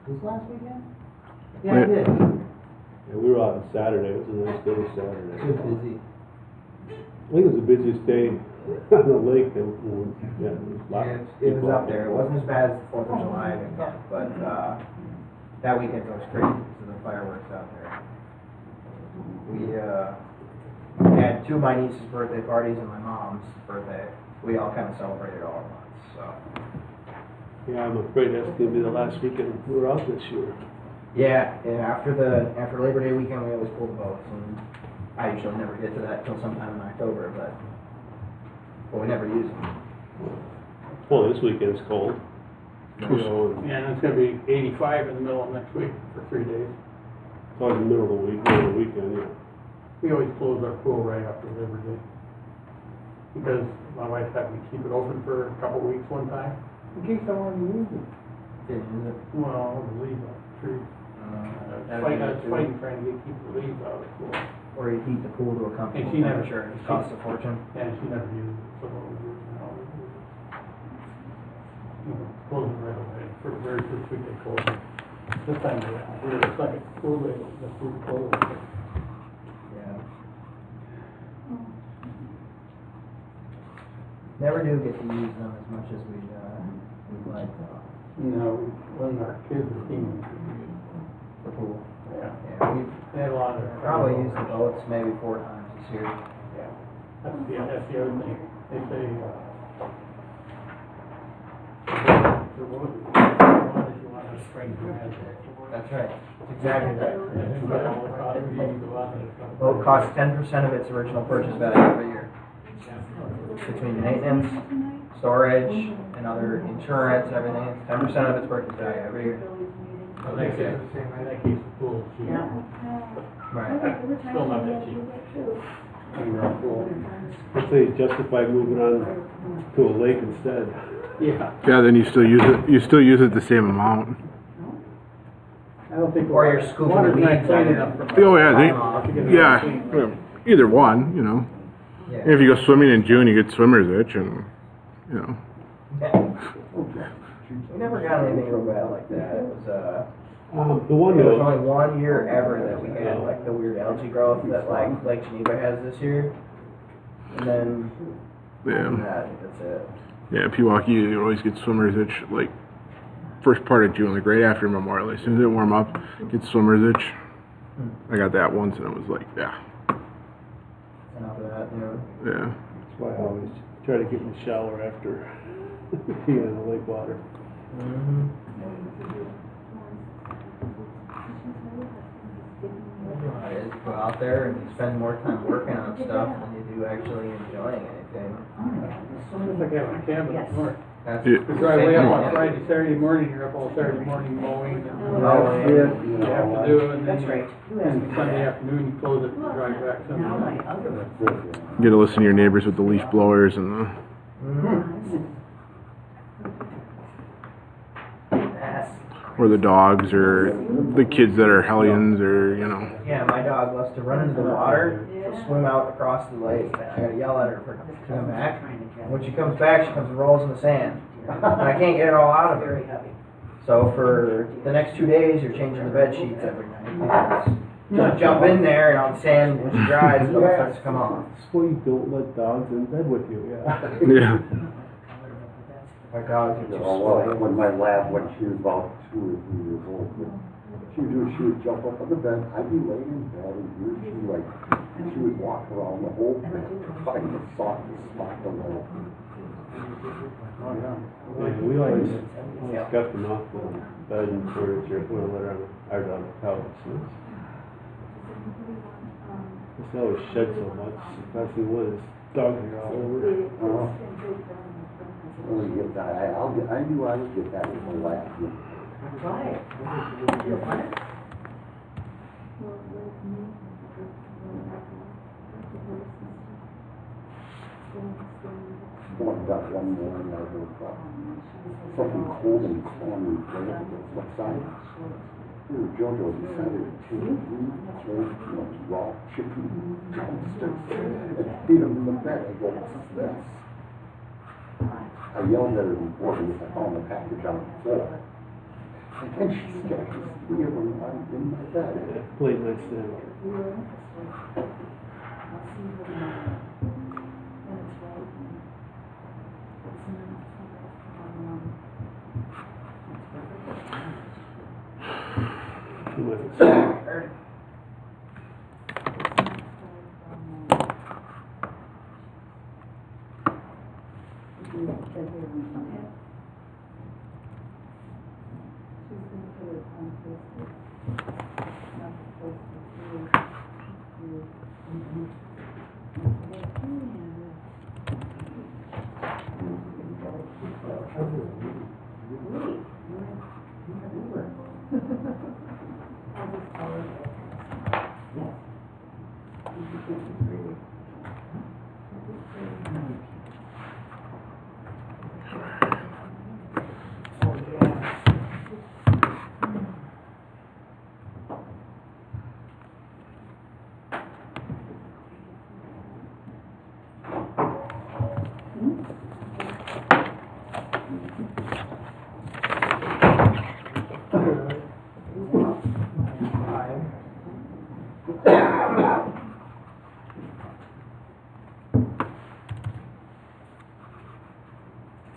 This last weekend? Yeah, I did. Yeah, we were out on Saturday. It was a nice day Saturday. It was busy. I think it was the busiest day on the lake. That was, yeah, it was, It was up there. It wasn't as bad as the 4th of July weekend, but that weekend was crazy because of the fireworks out there. We had 2 of my niece's birthday parties and my mom's birthday. We all kind of celebrated all at once. So. yeah, I'm afraid that's going to be the last weekend we're out this year. Yeah, after Labor Day weekend, we always pull the boats, and I usually never get to that till sometime in October, but we never use them. Well, this weekend's cold. You know, Yeah, and it's gonna be 85 in the middle of next week for 3 days. it's always the middle of the week, middle of the weekend, yeah. We always close our pool right after Labor Day. Because my wife had me keep it open for a couple weeks one time, in case I wanted to use it. Didn't use it. Well, the leaves off the trees. I was fighting trying to keep the leaves out of the pool. Or you heat the pool to a comfortable And she never- temperature. It costs a fortune. And she never used it, so what we do now is close it right away. For the very first week they closed it. This time we're the second pool they closed it. Yeah. Never do get to use them as much as we'd like When our kids were teenagers, the pool. yeah. Yeah, we've They had a lot of. probably used the boats maybe 4 times this year. Yeah. That's the other thing. They say, the water, you want to spring grass. That's right. That's exactly right. And but all the cost of using the water and stuff. Boat costs 10% of its original purchase value every year. Between maintenance, storage, and other insurance, everything, it's 10% of its purchase value every year. So they say, that keeps the pool cheap. Right. Still not that cheap. Underground pool. Let's say justify moving on to a lake instead. Yeah. Yeah, then you still use it the same amount. I don't think. Or you're scooping water's the not weeds clean out. enough for my- Oh yeah, Time off. either one, you know. Yeah. If you go swimming in June, you get swimmer's itch, and you know. We never got anything real bad like that. It was The one it was that, only 1 year ever that we had like the weird algae growth that like Lake Geneva has this year. And then Yeah, that's it. yeah. Pewaukee, you always get swimmer's itch like first part of June, like right after Memorial. As soon as it warm up, get swimmer's itch. I got that once, and it was like, yeah, And after that, you know. yeah. that's why I always try to get in the shower after being in the lake water. Mm-hmm. It is to go out there and you spend more time working on stuff than you do actually enjoying anything. It's like having a cabin up north. That's Yeah. You drive way up on Friday, Saturday morning, you're up all Saturday morning mowing and you have to do, and then and Sunday afternoon, you close it and drive back Sunday night. You get to listen to your neighbors with the leaf blowers and the. Or the dogs, or the kids that are hellions, or you know. Yeah, my dog loves to run into the water, to swim out across the lake. I gotta yell at her for her to come back. And when she comes back, she comes and rolls in the sand. And I can't get it all out of her. So for the next 2 days, you're changing the bed sheets every night. Just jump in there, and on the sand, when she dries, it all starts to come off. That's why you don't let dogs in bed with you, yeah. Yeah. Our dogs are just Well, spoiled. when my lab, when she was about 2 or 3 years old, what she would do, she would jump up on the bed, I'd be laying in bed, and here she would walk around the whole bed to find the softest spot to lay. Oh, yeah. Yeah, we always got them off the bed and furniture, we let her on the couch. It's always shed so much, especially when his dogs are all over. When we get that, I knew I would get that with my lab. One morning I woke up, something cold and clammy right up the flip side. Jojo decided to take 3 raw chicken drumsticks and feed them in the bed. I go, what's this? I yelled at her before because I found the package on the floor. And she's got these three of them in my bed. Late night stand.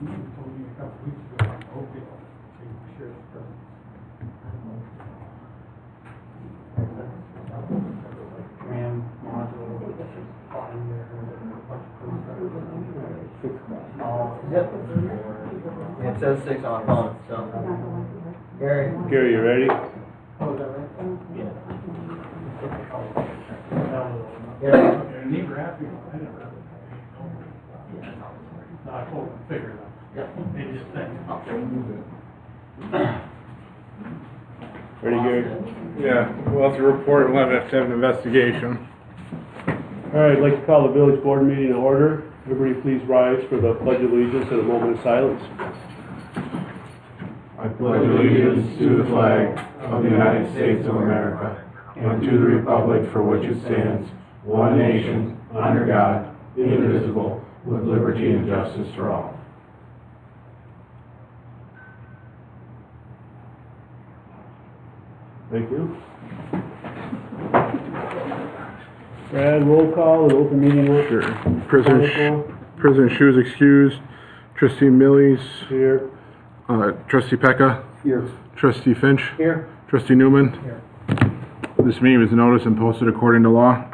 Told me a couple weeks ago, I'm hoping, take sheriff's presence. Ram module, in there, a bunch of things. Yep. It says 6 on my phone, so. Gary? Gary, you ready? Oh, is that right? Yeah. Your neighbor asked me, I never have it. No, I told him, figure it out. They just think. Ready, Gary? Yeah, we'll have to report, we'll have to have an investigation. All right, I'd like to call the village board meeting in order. Everybody please rise for the pledge of allegiance and a moment of silence. I pledge allegiance to the flag of the United States of America and to the republic for which it stands, one nation, under God, indivisible, with liberty and justice for all. Thank you. Brad, roll call and open meeting law. Sure. President Shu's excused, Trustee Millies, Here. Trustee Pecca, Here. Trustee Finch, Here. Trustee Newman. Here. This meeting is noticed and posted according to law.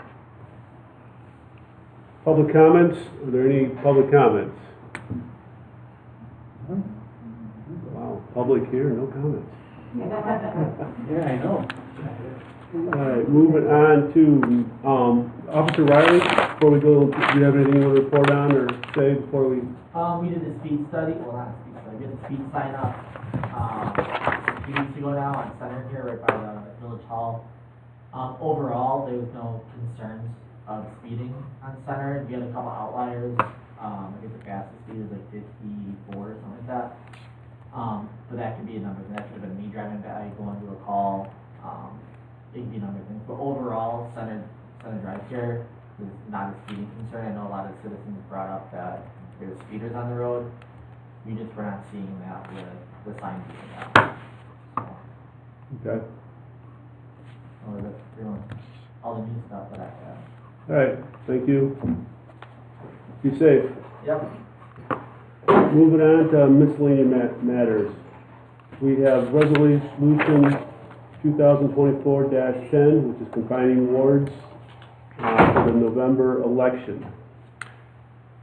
Public comments? Are there any public comments? Wow, public here, no comments. Yeah, I know. All right, moving on to, Officer Riley, before we go, do you have anything you want to report on or say before we? We did the speed study, well, not a speed study, we did the speed sign up, a few weeks ago now on Center here, right by the village hall. Overall, there was no concerns of speeding on Center. We had a couple outliers, I think the fastest speed is like 54 or something like that. But that could be a number, that could have been me driving by, going to a call, it could be a number of things. But overall, Center Drive here is not a speeding concern. I know a lot of citizens brought up that there's speeders on the road. We just were not seeing that with the signs being out. So, Okay. that's pretty much all the new stuff that I have. All right, thank you. Be safe. Yep. Moving on to miscellaneous matters. We have resolution 2024-10, which is combining wards for the November election.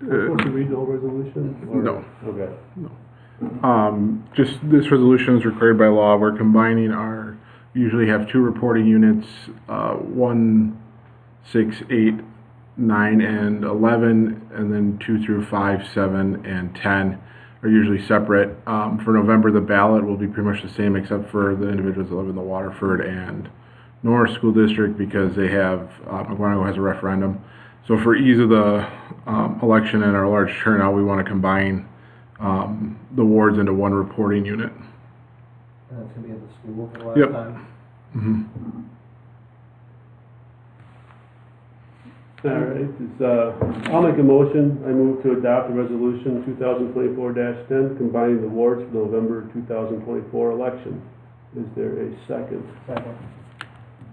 Am I supposed to read the whole resolution? or- No. Okay. Just this resolution is required by law. We're combining our, usually have 2 reporting units, 1, 6, 8, 9, and 11, and then 2 through 5, 7, and 10 are usually separate. For November, the ballot will be pretty much the same except for the individuals that live in the Waterford and Norris School District because they have, McGuanago has a referendum. So for ease of the election and our large turnout, we want to combine the wards into 1 reporting unit. And that's gonna be at the school for the last Yep. time. Mm-hmm. All right, I'll make a motion. I move to adopt the resolution 2024-10, combining the wards for the November 2024 election. Is there a second? Second.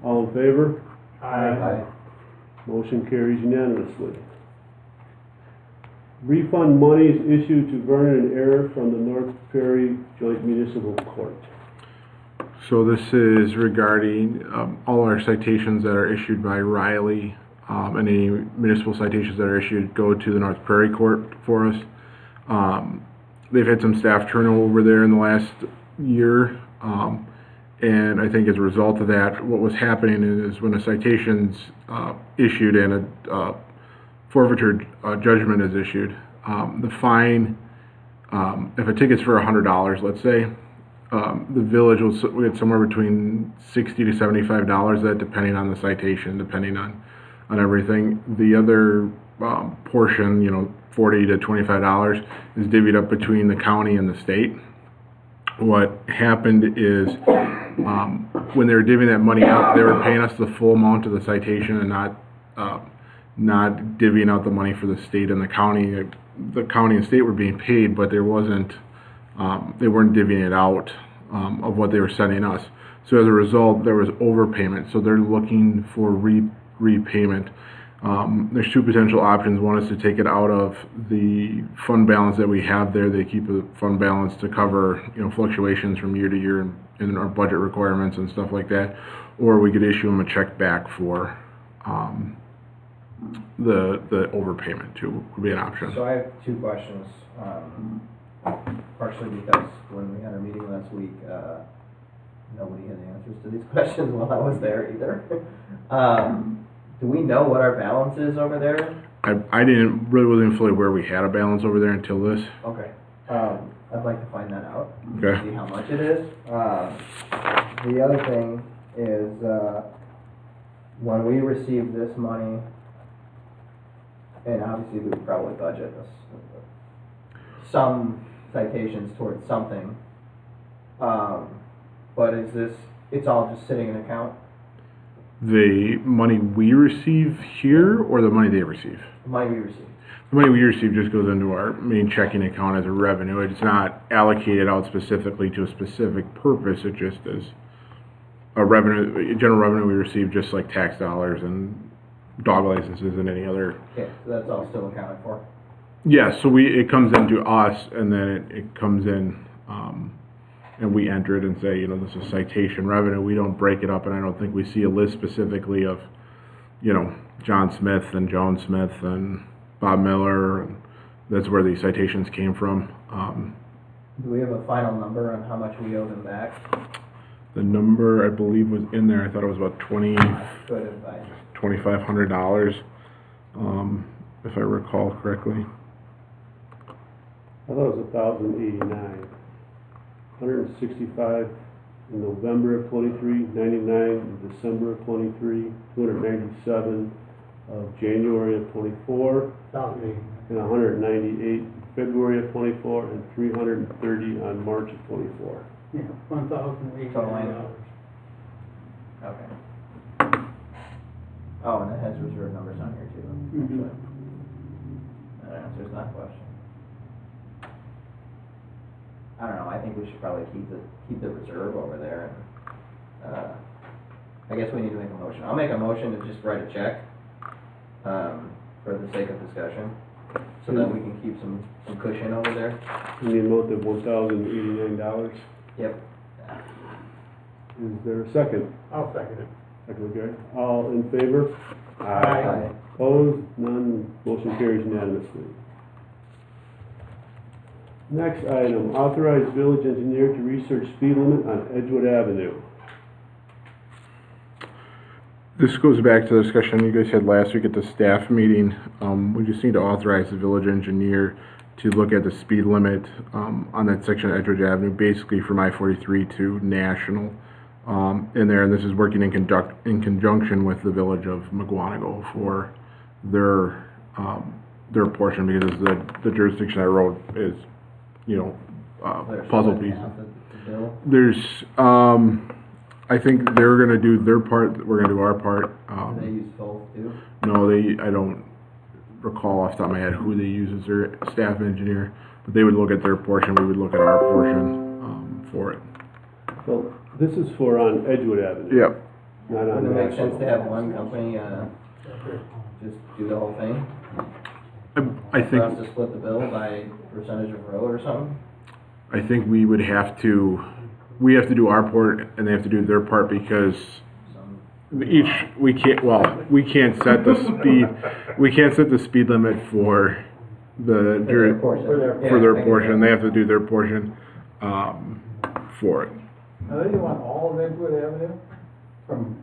All in favor? Aye. Motion carries unanimously. Refund monies issued to Vernon and Air from the North Prairie Joint Municipal Court. So this is regarding all our citations that are issued by Riley. Any municipal citations that are issued go to the North Prairie Court for us. They've had some staff turnover there in the last year. And I think as a result of that, what was happening is when a citation's issued and a forfeiture judgment is issued, the fine, if a ticket's for $100, let's say, the village will get somewhere between $60 to $75, that depending on the citation, depending on everything. The other portion, $40 to $25, is divvied up between the county and the state. What happened is when they were divvying that money up, they were paying us the full amount of the citation and not divvying out the money for the state and the county. The county and state were being paid, but there wasn't, they weren't divvying it out of what they were sending us. So as a result, there was overpayment. So they're looking for repayment. There's two potential options. One is to take it out of the fund balance that we have there. They keep a fund balance to cover, fluctuations from year to year in our budget requirements and stuff like that. Or we could issue them a check back for the overpayment too, would be an option. So I have two questions. Partially because when we had our meeting last week, nobody had answers to these questions while I was there either. Do we know what our balance is over there? I wasn't fully aware we had a balance over there until this. Okay. I'd like to find that out. Okay. See how much it is. The other thing is, when we receive this money, and obviously we would probably budget some citations towards something, but it's all just sitting in an account? The money we receive here or the money they receive? The money we receive. The money we receive just goes into our main checking account as a revenue. It's not allocated out specifically to a specific purpose. It just is a revenue, general revenue we receive, just like tax dollars and dog licenses and any other. Okay, so that's all still accounted for? Yeah, so it comes into us and then it comes in, and we enter it and say, this is citation revenue. We don't break it up, and I don't think we see a list specifically of, John Smith and Joan Smith and Bob Miller. And that's where these citations came from. Do we have a final number on how much we owe them back? The number I believe was in there. I thought it was about $2,500, if I recall correctly. I thought it was 1,089. 165 in November of 23, 99 in December of 23, 297 of January of 24, and 198 in February of 24, and 330 on March of 24. Yeah, $1,089. Okay. Oh, and it has reserve numbers on here too. Mhm. That answers that question. I don't know, I think we should probably keep the reserve over there, and, I guess we need to make a motion. I'll make a motion to just write a check, for the sake of discussion, so that we can keep some cushion over there. In the amount of $1,089. Yep. Is there a second? I'll second it. Second, Gary. All in favor? Aye. Opposed? None. Motion carries unanimously. Next item, authorize village engineer to research speed limit on Edgewood Avenue. This goes back to the discussion you guys had last week at the staff meeting. We just need to authorize the village engineer to look at the speed limit on that section of Edgewood Avenue, basically from I-43 to National in there. And this is working in conjunction with the village of McGuanago for their portion, because the jurisdiction I wrote is, puzzle piece. There's, I think they're gonna do their part, we're gonna do our part. Do they use both too? No, I don't recall off the top of my head who they use as their staff engineer, but they would look at their portion, we would look at our portion, for it. Well, This is for on Edgewood Avenue. Yep. Not on Wouldn't it make sense National. to have one company, just do the whole thing? I For us think, to split the bill by percentage of road or something? I think we would have to, we have to do our part and they have to do their part because we can't set the speed, we can't set the speed limit for the, For their portion. for their Yeah, I get portion, that. they have to do their portion, for it. Now, they want all of Edgewood Avenue from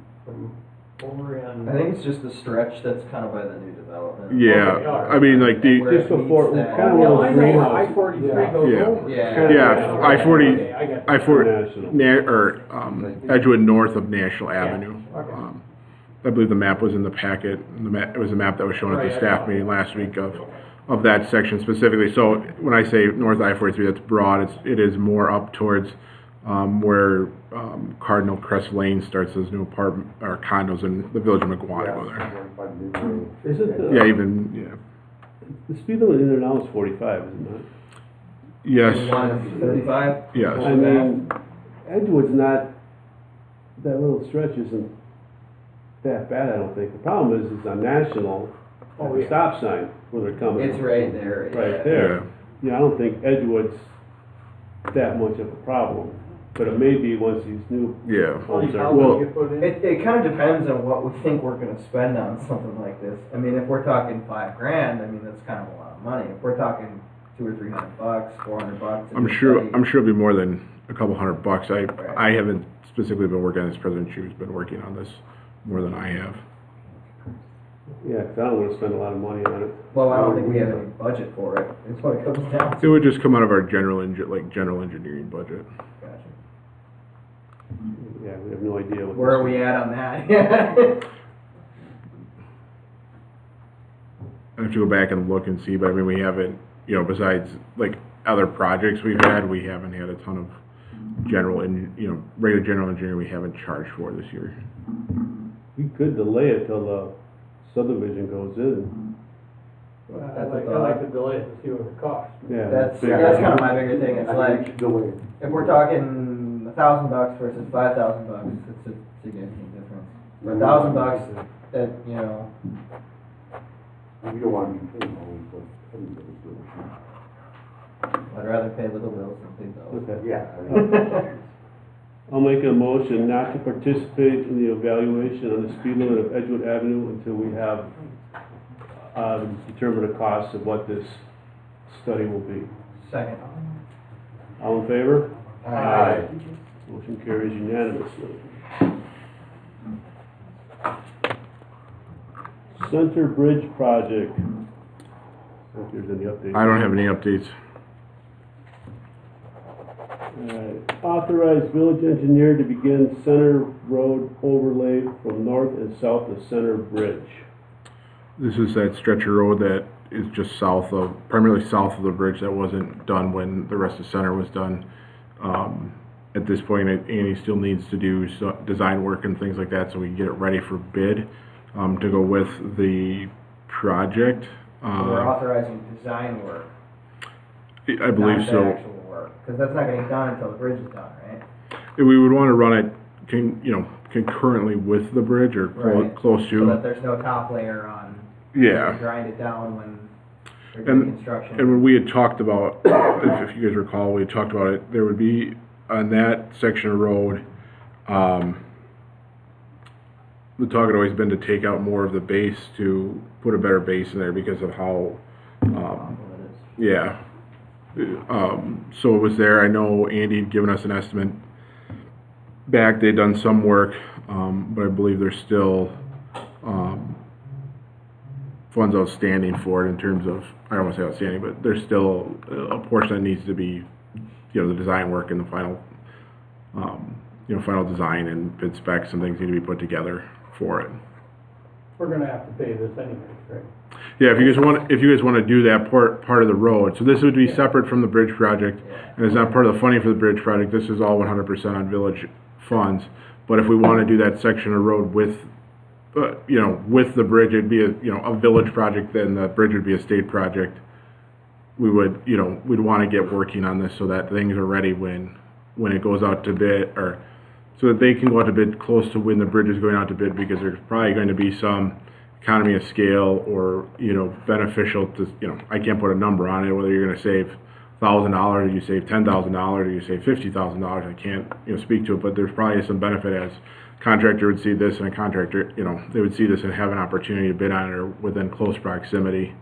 over in. I think it's just the stretch that's kind of by the new development. Yeah, Okay, all right. I mean, like And where the, Just it meets before- that- kind of Yeah, one I of know those where greenhouses. I-43 goes Yeah. over. Yeah. Yeah, I-40 Okay, I get that. I-40, National. Edgewood north of National Avenue. okay. I believe the map was in the packet, it was a map that was shown at the Right, I staff saw it. meeting last week of that section specifically. So when I say north I-43, that's broad, it is more up towards, where, Cardinal Crest Lane starts, those new apartment, or condos in the village of McGuanago there. Isn't the, Yeah, even, yeah. the speed limit in there now is 45, isn't it? Yes, 35? yes. I mean, Edgewood's not, that little stretch isn't that bad, I don't think. The problem is on National, Oh, at the yeah. stop sign where they're coming. It's right there. Right yeah. there. Yeah, I don't think Edgewood's that much of a problem, but it may be once these new Yeah. All these homes are. houses Well, get put in. It kind of depends on what we think we're gonna spend on something like this. I mean, if we're talking $5,000, I mean, that's kind of a lot of money. If we're talking $200 or $300, $400. I'm sure it'll be more than a couple $100. I haven't specifically been working on this. President Chu's been working on this more than I have. Yeah, 'cause I don't wanna spend a lot of money on it. Well, I don't think we have any budget for it. It's what it comes down It to. would just come out of our general engineering budget. Gotcha. Yeah, we have no idea what. Where this are we is. at on that? I have to go back and look and see, but I mean, we haven't, besides like other projects we've had, we haven't had a ton of regular general engineering we haven't charged for this year. We could delay it till the subdivision goes in. Well, I That's a like thought. to delay it to see what it costs. Yeah. That's figure kind it of out. my bigger thing. It's like, Delay. if we're talking $1,000 versus $5,000, it's a significant difference. For $1,000, that, We don't want to be paying all these, but everybody's doing I'd rather pay little bills than big bills. Okay. Yeah. I mean, I'll make a motion not to participate in the evaluation on the speed limit of Edgewood Avenue until we have, determined the cost of what this study will be. Second. All in favor? Aye. Motion carries unanimously. Center Bridge Project. If there's any updates. I don't have any updates. Authorize village engineer to begin Center Road overlay from north and south of Center Bridge. This is that stretch of road that is just primarily south of the bridge that wasn't done when the rest of center was done. At this point, Andy still needs to do design work and things like that so we can get it ready for bid, to go with the project. We're authorizing design work, I believe not the so. actual work, because that's not getting done until the bridge is done, right? We would want to run it, concurrently with the bridge or Right. close So that to. there's no top layer on. Yeah. Grind it down when they're doing construction. And when we had talked about, if you guys recall, we had talked about it, there would be, on that section of road, the talk had always been to take out more of the base to put a better base in there because of how, yeah. So it was there. I know Andy had given us an estimate back. They'd done some work, but I believe there's still, funds outstanding for it in terms of, I don't want to say outstanding, but there's still a portion that needs to be, the design work and the final, final design and bid specs and things need to be put together for it. We're gonna have to pay this anyways, right? Yeah, if you guys want to do that part of the road, so this would be separate from the bridge project, and it's not part of the funding for the bridge project. This is all 100% on village funds. But if we want to do that section of road with, with the bridge, it'd be a village project. Then the bridge would be a state project. We would, we'd want to get working on this so that things are ready when it goes out to bid or so that they can go out to bid close to when the bridge is going out to bid, because there's probably going to be some economy of scale or, beneficial to, I can't put a number on it, whether you're gonna save $1,000 or you save $10,000 or you save $50,000, I can't, speak to it, but there's probably some benefit as contractor would see this and a contractor, they would see this and have an opportunity to bid on it or within close proximity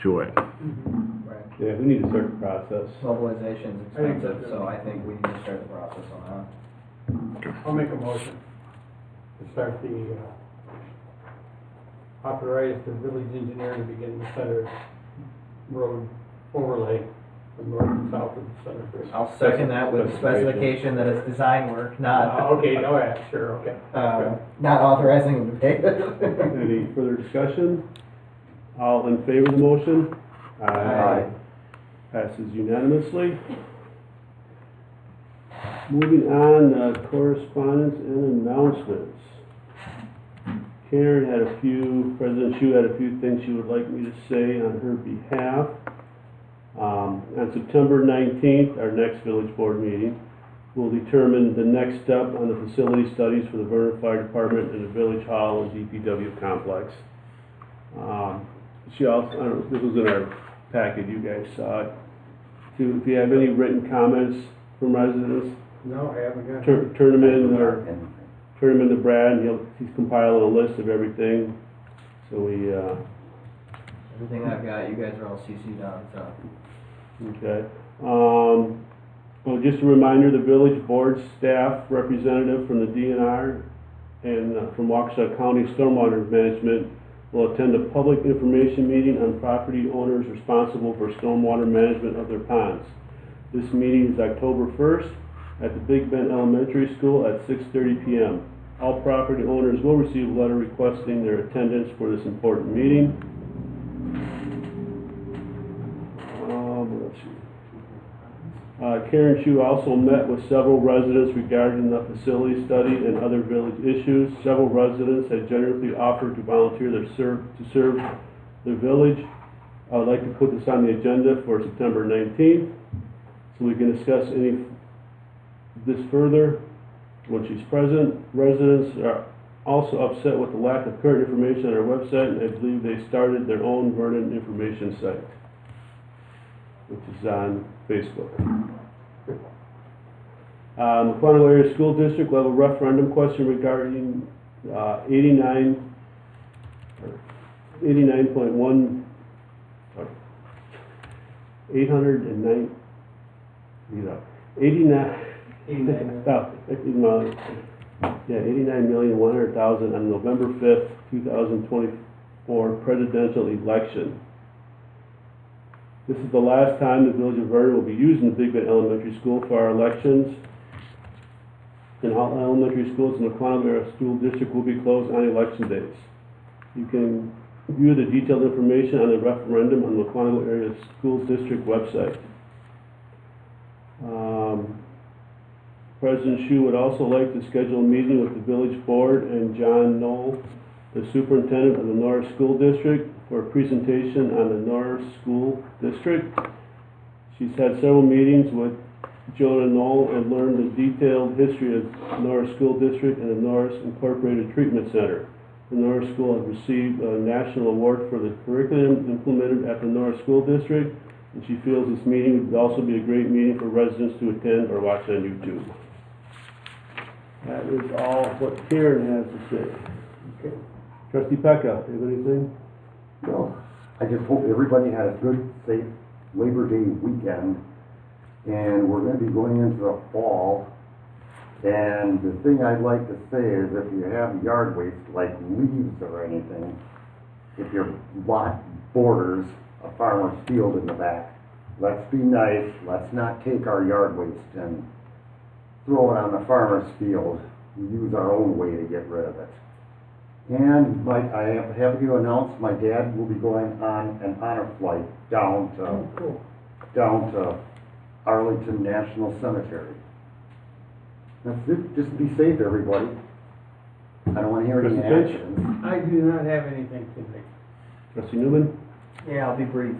to it. Right. Yeah, we need to start the process. Mobilization's I think expensive, so, so too. I think we need to start the process on that. I'll make a motion to start the, authorize the village engineer to begin the center road overlay from north and south of the center bridge. I'll second that with the specification that it's design work, not, Okay, oh yeah, sure, okay. not authorizing them to pay it. Any further discussion? All in favor of the motion? Aye. Passes unanimously. Moving on, correspondence and announcements. Karen had a few, President Shu had a few things she would like me to say on her behalf. On September 19th, our next village board meeting, we'll determine the next step on the facility studies for the Vernon Fire Department and the Village Hall and DPW complex. She also, I don't know, this was in our packet, you guys saw it. If you have any written comments from residents, No, I haven't got. turn them in, or turn them into Brad, and he's compiling a list of everything. So we, Everything I've got, you guys are all CC'd on, so. okay. Well, just a reminder, the village board staff representative from the DNR and from Waukesha County Stormwater Management will attend a public information meeting on property owners responsible for stormwater management of their ponds. This meeting is October 1st at the Big Bend Elementary School at 6:30 p.m. All property owners will receive a letter requesting their attendance for this important meeting. Let's see. Karen Shu also met with several residents regarding the facility study and other village issues. Several residents had generously offered to volunteer to serve the village. I would like to put this on the agenda for September 19th so we can discuss this further when she's present. Residents are also upset with the lack of current information on our website, and I believe they started their own Vernon information site, which is on Facebook. McClellan Area School District will have a referendum question regarding 89.1, sorry, 809, yeah, 89,100,000 on November 5th, 2024 presidential election. This is the last time the Village of Vernon will be using the Big Bend Elementary School for our elections. And all elementary schools in the McClellan Area School District will be closed on election days. You can view the detailed information on the referendum on the McClellan Area School District website. President Shu would also like to schedule a meeting with the village board and John Knoll, the superintendent of the Norris School District, for a presentation on the Norris School District. She's had several meetings with Jonah Knoll and learned the detailed history of the Norris School District and the Norris Incorporated Treatment Center. The Norris School has received a national award for the curriculum implemented at the Norris School District, and she feels this meeting would also be a great meeting for residents to attend or watch on YouTube. That is all what Karen has to say. Okay. Trustee Pecca, you have anything? No, I just hope everybody had a good, safe Labor Day weekend. And we're gonna be going into the fall. And the thing I'd like to say is if you have yard waste, like leaves or anything, if your lot borders a farmer's field in the back, let's be nice, let's not take our yard waste and throw it on the farmer's field. We use our own way to get rid of it. And I have to announce my dad will be going on an honor flight down to Arlington National Cemetery. That's it. Just be safe, everybody. I don't want to hear any Trustee Finch? accidents. I do not have anything tonight. Trustee Newman? Yeah, I'll be brief.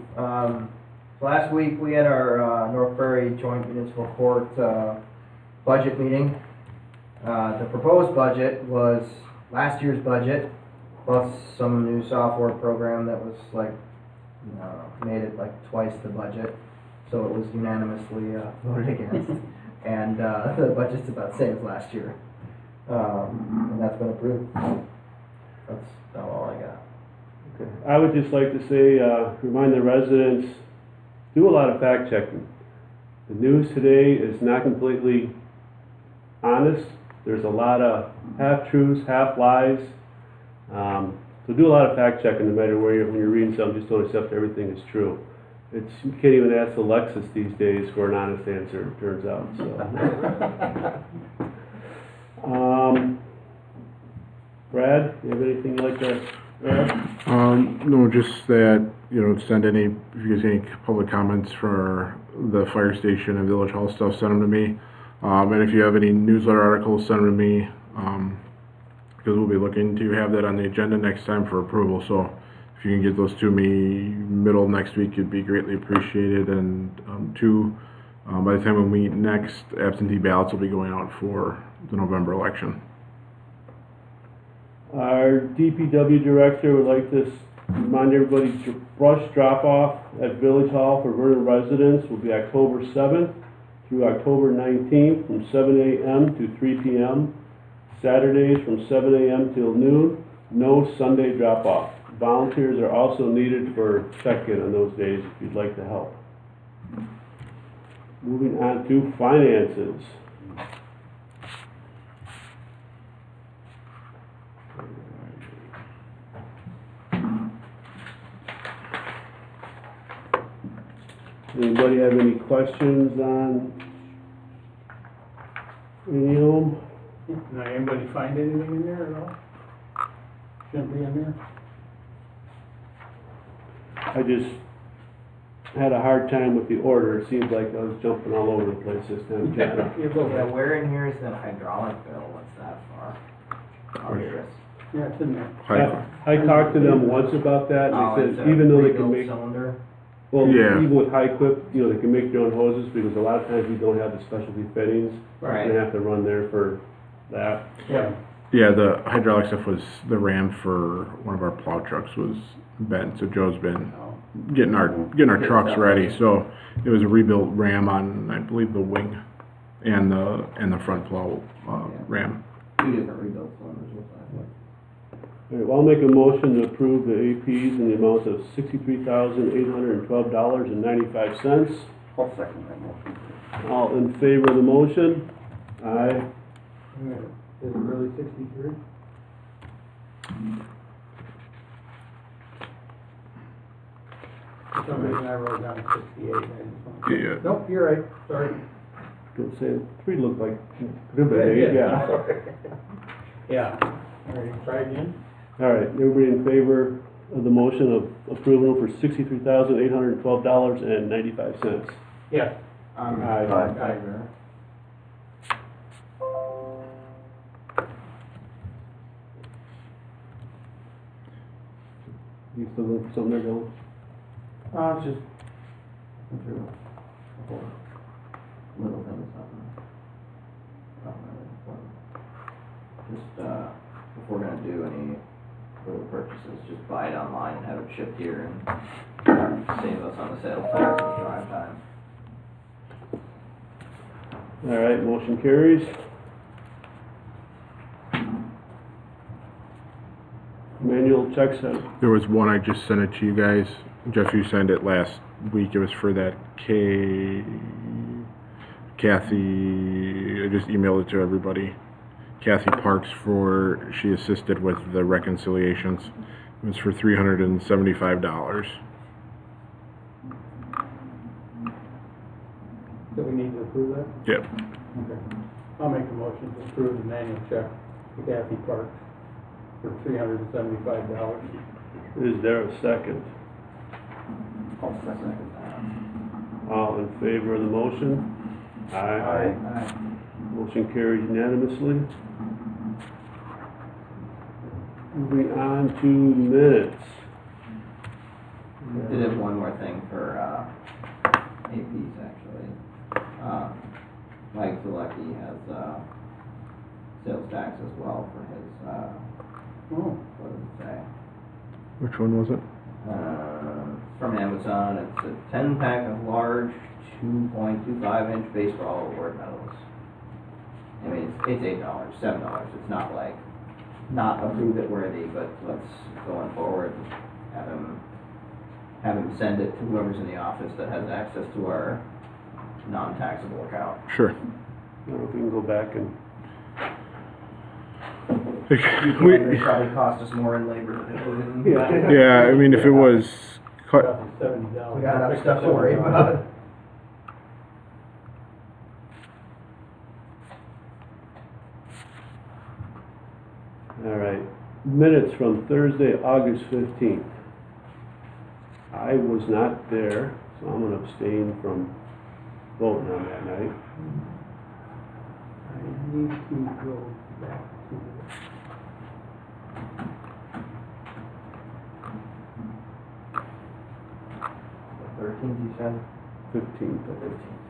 Last week, we had our North Prairie Joint Municipal Court budget meeting. The proposed budget was last year's budget, plus some new software program that was like, I don't know, made it like twice the budget. So it was unanimously voted against. And the budget's about the same as last year. And that's been approved. That's about all I got. Okay. I would just like to say, remind the residents, do a lot of fact checking. The news today is not completely honest. There's a lot of half-truths, half-lies. So do a lot of fact checking no matter where when you're reading something, just don't accept everything as true. You can't even ask Alexis these days for an honest answer, it turns out, so. Brad, you have anything you'd like to add? No, just that, send any, if you guys any public comments for the fire station and village hall stuff, send them to me. And if you have any newsletter articles, send them to me, because we'll be looking to have that on the agenda next time for approval. So if you can get those to me middle of next week, it'd be greatly appreciated. And by the time we meet next, absentee ballots will be going out for the November election. Our DPW director would like to remind everybody to brush drop-off at Village Hall for Vernon residents will be October 7th through October 19th from 7 a.m. to 3 p.m. Saturdays from 7 a.m. till noon. No Sunday drop-off. Volunteers are also needed for check-in on those days if you'd like to help. Moving on to finances. Anybody have any questions on any of them? Now, anybody find anything in there at all? Shouldn't be in there? I just had a hard time with the order. It seems like I was jumping all over the place this time, John. Yeah, where in here is the hydraulic bill? What's that for? Curious. Yeah, it's in there. I talked to them once about that, Oh, and it's they a said even though they can rebuilt make, cylinder? well, Yeah. even with high equip, they can make their own hoses because a lot of times we don't have the specialty fittings. Right. They have to run there for that. Yeah. Yeah, the hydraulic stuff was, the ram for one of our plow trucks was bent, so Joe's been Oh. getting our trucks ready. So it was a rebuilt ram on, I believe, the wing and the front plow ram. Two different rebuilt cylinders, looks like. All right, well, I'll make a motion to approve the APs in the amount of $63,812.95. I'll second that motion. All in favor of the motion? Aye. Is it really 63? For some reason I wrote down 68. I just wanted Yeah. Nope, you're right, sorry. Don't say, 3 looked like, could have been 8, yeah. Sorry. Yeah. All right, try again. All right, everybody in favor of the motion of approval for $63,812.95? Yes. Aye. Aye. You still looking for something there, Dylan? It's just through a couple little things, not really important. Just, if we're gonna do any little purchases, just buy it online and have it shipped here and save us on the sales tax and drive time. All right, motion carries. Manual checks out. There was one, I just sent it to you guys. Jeff, you sent it last week. It was for that Kathy, I just emailed it to everybody. Kathy Parks she assisted with the reconciliations. It was for $375. So we need to approve that? Yep. Okay. I'll make a motion to approve the manual check to Kathy Parks for $375. Is there a second? I'll second that. All in favor of the motion? Aye. Motion carries unanimously. Moving on to minutes. Did have one more thing for, APs actually. Mike Zalecki has, sales tax as well for his, Oh, what does it say? Which one was it? From Amazon, it's a 10-pack of large 2.25-inch baseball award medals. I mean, it's $8, $7. It's not like, not approve it worthy, but let's, going forward, have him send it to whoever's in the office that has access to our non-taxable account. Sure. I don't know if we can go back and, It probably cost us more in labor than it would in. Yeah, I mean, if it was cut, cost us $70. We got enough stuff to worry about. all right, minutes from Thursday, August 15th. I was not there, so I'm gonna abstain from voting on that night. I need to go back to The 13th, you said? 15th. The 15th.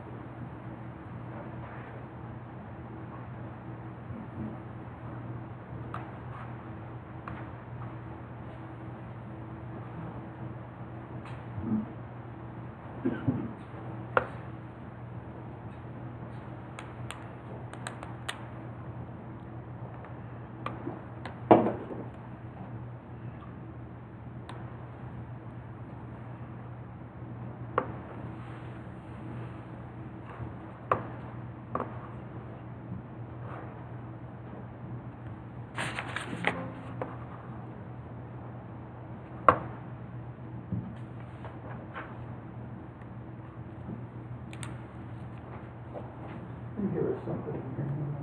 Here was something here.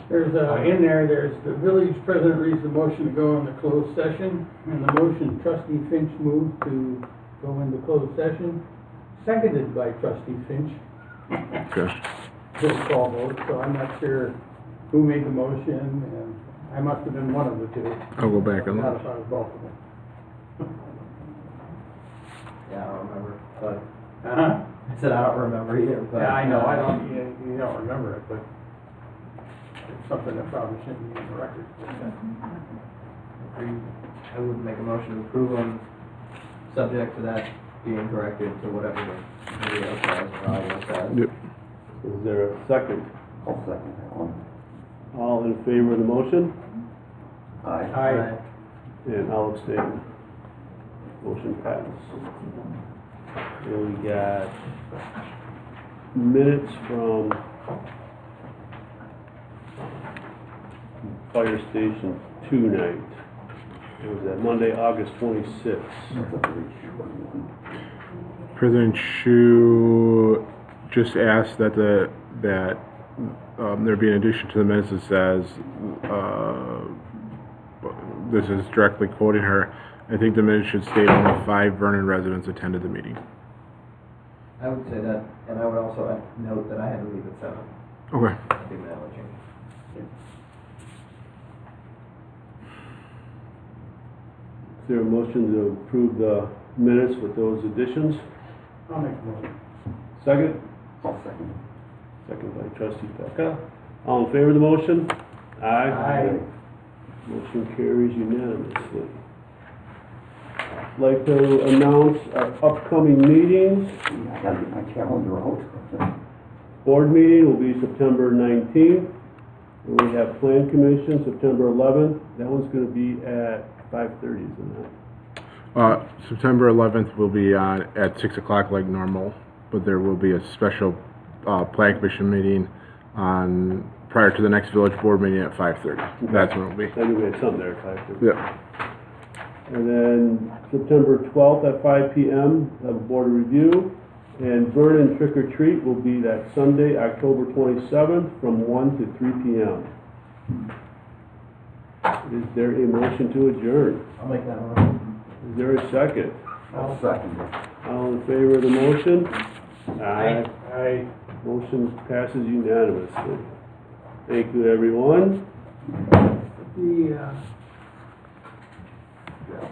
There's, in there's the village president reads the motion to go into closed session, and the motion trustee Finch moved to go into closed session, seconded by trustee Finch. okay. Roll call vote, so I'm not sure who made the motion, and I must have been one of the two. I'll go back and Not look. if I was both of them. Yeah, I don't remember, but, Uh-huh. I said I don't remember either, but. Yeah, I know, you don't remember it, but it's something that probably shouldn't be in the record. Agreed. I would make a motion to approve them, subject to that being corrected to whatever the video says or audio says. Yep. Is there a second? I'll second that one. All in favor of the motion? Aye. Aye. And I'll abstain. Motion passes. And we got minutes from Fire Station 2 night. It was that Monday, August 26th. That's a very short one. President Shu just asked that there be an addition to the minutes that says, this is directly quoting her, I think the minutes should state only 5 Vernon residents attended the meeting. I would say that, and I would also note that I had to leave at 7. Okay. I think that would change. Is there a motion to approve the minutes with those additions? I'll make a motion. Second? I'll second. Second by trustee Pecca. All in favor of the motion? Aye. Motion carries unanimously. I'd like to announce our upcoming meetings. I gotta get my calendar out. Board meeting will be September 19th. And we have Plan Commission, September 11th. That one's gonna be at 5:30, isn't it? September 11th will be on at 6 o'clock like normal, but there will be a special Plan Commission meeting on prior to the next village board meeting at 5:30. That's when it'll be. I knew we had something there at 5:30. Yep. And then September 12th at 5 p.m., have a board review. And Vernon Trick or Treat will be that Sunday, October 27th, from 1 to 3 p.m. Is there a motion to adjourn? I'll make that one. Is there a second? I'll second it. All in favor of the motion? Aye. Aye. Motion passes unanimously. Thank you, everyone. The, Yeah,